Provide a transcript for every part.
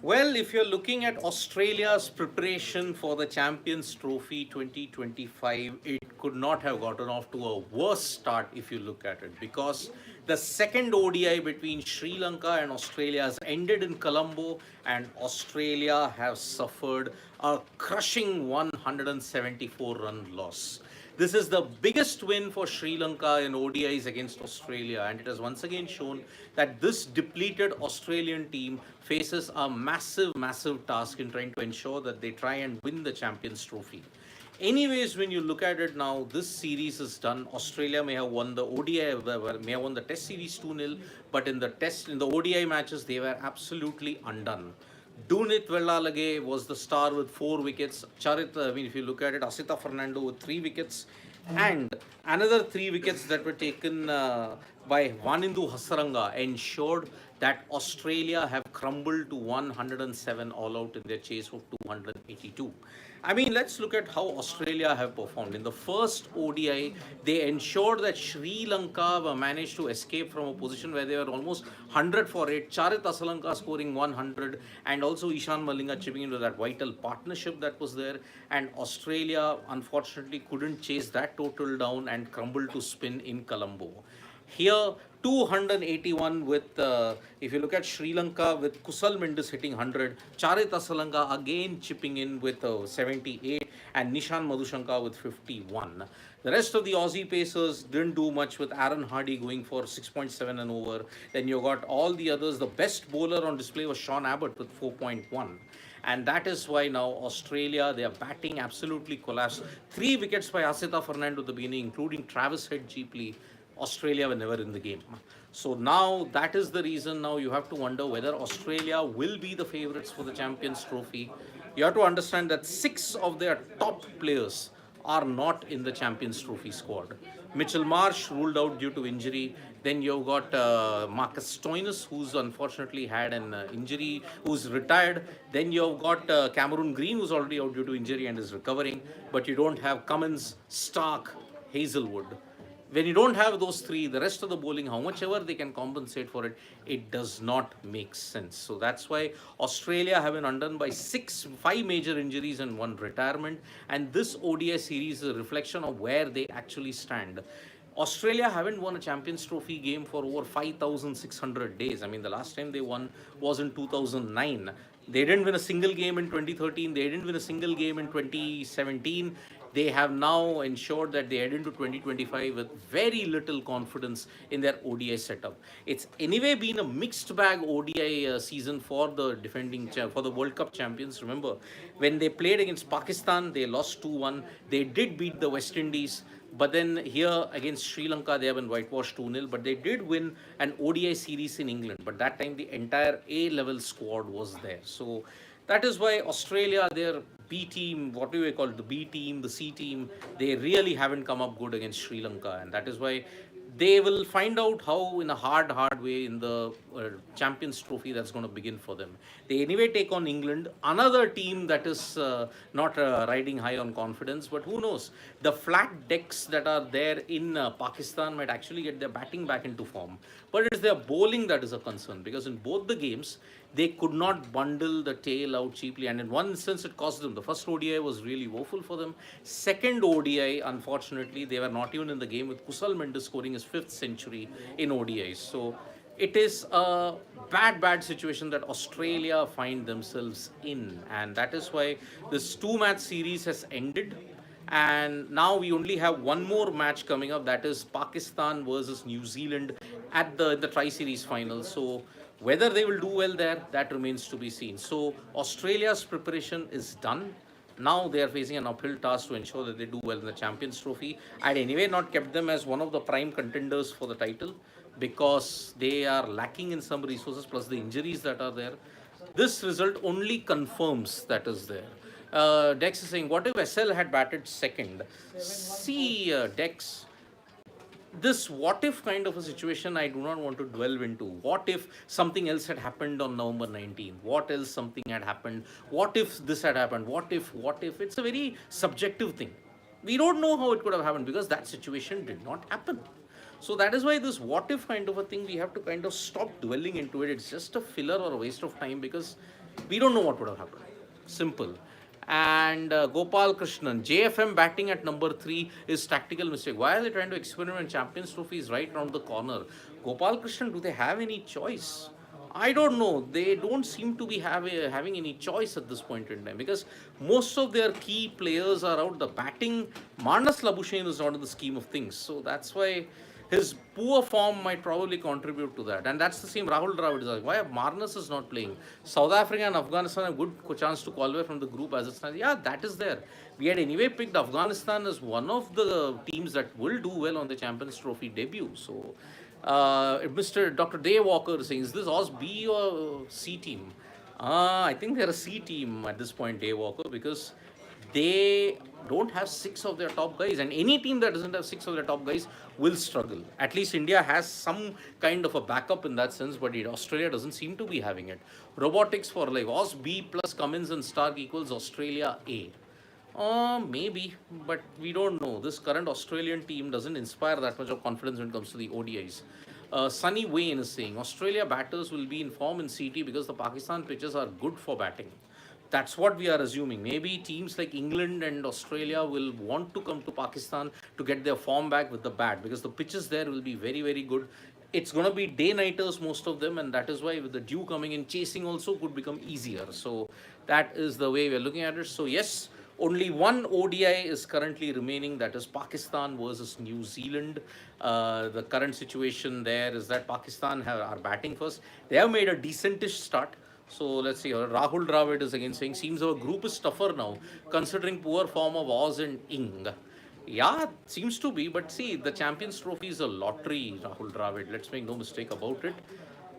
Well, if you're looking at Australia's preparation for the Champions Trophy 2025, it could not have gotten off to a worse start if you look at it, because the second ODI between Sri Lanka and Australia has ended in Colombo, and Australia have suffered a crushing 174 run loss. This is the biggest win for Sri Lanka in ODIs against Australia, and it has once again shown that this depleted Australian team faces a massive task in trying to ensure that they try and win the Champions Trophy. Anyways, when you look at it now, this series is done. Australia may have won the ODI, may have won the Test series 2-0, but in the ODI matches, they were absolutely undone. Dunith Wellalage was the star with 4 wickets. If you look at it, Asitha Fernando with 3 wickets. And another 3 wickets that were taken by Wanindu Hasaranga ensured that Australia have crumbled to 107 all out in their chase of 282. I mean, let's look at how Australia have performed. In the first ODI, they ensured that Sri Lanka managed to escape from a position where they were almost 100 for 8. Charit Asalanka scoring 100, and also Ishan Malinga chipping into that vital partnership that was there. And Australia, unfortunately, couldn't chase that total down and crumbled to spin in Colombo. Here, 281 with, if you look at Sri Lanka with Kusal Mendis hitting 100, Charit Asalanka again chipping in with 78, and Nishan Madhushanka with 51. The rest of the Aussie pacers didn't do much, with Aaron Hardy going for 6.7 and over. Then you got all the others. The best bowler on display was Sean Abbott with 4.1. And that is why now Australia, their batting absolutely collapsed. 3 wickets by Asitha Fernando at the beginning, including Travis Head cheaply. Australia were never in the game. So now that is the reason now you have to wonder whether Australia will be the favourites for the Champions Trophy. You have to understand that 6 of their top players are not in the Champions Trophy squad. Mitchell Marsh ruled out due to injury. Then you've got Marcus Stoinis, who's unfortunately had an injury, who's retired. Then you've got Cameron Green, who's already out due to injury and is recovering. But you don't have Cummins, Stark, Hazelwood. When you don't have those 3, the rest of the bowling, how much ever they can compensate for it, it does not make sense. So that's why Australia have been undone by 5 major injuries and 1 retirement. And this ODI series is a reflection of where they actually stand. Australia haven't won a Champions Trophy game for over 5,600 days. I mean, the last time they won was in 2009. They didn't win a single game in 2013. They didn't win a single game in 2017. They have now ensured that they head into 2025 with very little confidence in their ODI setup. It's anyway been a mixed bag ODI season for the for the World Cup champions. Remember, when they played against Pakistan, they lost 2-1. They did beat the West Indies. But then here against Sri Lanka, they have been whitewashed 2-0. But they did win an ODI series in England. But that time, the entire A-level squad was there. So that is why Australia, their B team, what do we call it, the B team, the C team, they really haven't come up good against Sri Lanka. And that is why they will find out how, in a hard way, in the Champions Trophy that's going to begin for them. They anyway take on England, another team that is not riding high on confidence. But who knows? The flat decks that are there in Pakistan might actually get their batting back into form. But it is their bowling that is a concern, because in both the games, they could not bundle the tail out cheaply. And in one instance, it cost them. The first ODI was really woeful for them. Second ODI, unfortunately, they were not even in the game, with Kusal Mendis scoring his 5th century in ODIs. So it is a bad situation that Australia find themselves in. And that is why this 2-match series has ended. And now we only have one more match coming up, that is Pakistan versus New Zealand at the Tri-Series final. So whether they will do well there, that remains to be seen. So Australia's preparation is done. Now they are facing an uphill task to ensure that they do well in the Champions Trophy. I'd anyway not kept them as one of the prime contenders for the title, because they are lacking in some resources, plus the injuries that are there. This result only confirms that is there. Dex is saying, what if SL had batted second? See, Dex, this what if kind of a situation I do not want to delve into. What if something else had happened on November 19th? What else something had happened? What if this had happened? What if? It's a very subjective thing. We don't know how it could have happened, because that situation did not happen. So that is why this what if kind of a thing, we have to kind of stop dwelling into it. It's just a filler or a waste of time because we don't know what would have happened. Simple. And Gopal Krishnan, JFM batting at number 3 is tactical mistake. Why are they trying to experiment? Champions Trophy is right around the corner. Gopal Krishnan, do they have any choice? I don't know. They don't seem to be having any choice at this point in time because most of their key players are out. The batting, Manas Labuschagne is not in the scheme of things. So that's why his poor form might probably contribute to that. And that's the same Rahul Dravid is like, why Marnus is not playing? South Africa and Afghanistan have a good chance to qualify from the group as it's now. Yeah, that is there. We had anyway picked Afghanistan as one of the teams that will do well on the Champions Trophy debut. So, Mr. Dr. Dave Walker is saying, is this Oz B or C team? I think they're a C team at this point, Dave Walker, because they don't have 6 of their top guys, and any team that doesn't have 6 of their top guys will struggle. At least India has some kind of a backup in that sense, but Australia doesn't seem to be having it. Robotics for like Oz B plus Cummins and Stark equals Australia A. Maybe, but we don't know. This current Australian team doesn't inspire that much of confidence when it comes to the ODIs. Sunny Wayne is saying Australia batters will be in form in CT because the Pakistan pitches are good for batting. That's what we are assuming. Maybe teams like England and Australia will want to come to Pakistan to get their form back with the bat because the pitches there will be very, very good. It's going to be day-nighters, most of them, and that is why with the dew coming in, chasing also could become easier. So that is the way we're looking at it. So yes, only one ODI is currently remaining, that is Pakistan versus New Zealand. The current situation there is that Pakistan are batting first. They have made a decentish start. So let's see, Rahul Dravid is again saying, seems our group is tougher now, considering poor form of Oz and Ing. Yeah, seems to be, but see, the Champions Trophy is a lottery, Rahul Dravid. Let's make no mistake about it.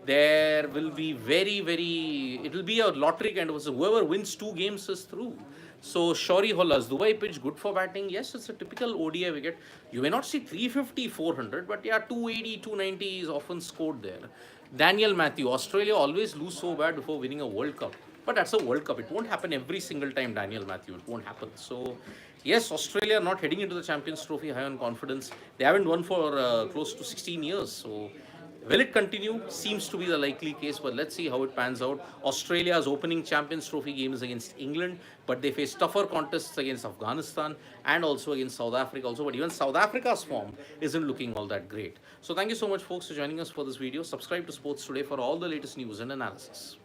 There will be it will be a lottery kind of, so whoever wins 2 games is through. So Shauri Hollas, Dubai pitch good for batting. Yes, it's a typical ODI wicket. You may not see 350, 400, but yeah, 280, 290 is often scored there. Daniel Matthew, Australia always lose so bad before winning a World Cup. But that's a World Cup. It won't happen every single time, Daniel Matthew. It won't happen. So, yes, Australia not heading into the Champions Trophy high on confidence. They haven't won for close to 16 years. So, will it continue? Seems to be the likely case, but let's see how it pans out. Australia's opening Champions Trophy game is against England, but they face tougher contests against Afghanistan and also against South Africa also. But even South Africa's form isn't looking all that great. So thank you so much, folks, for joining us for this video. Subscribe to Sports Today for all the latest news and analysis.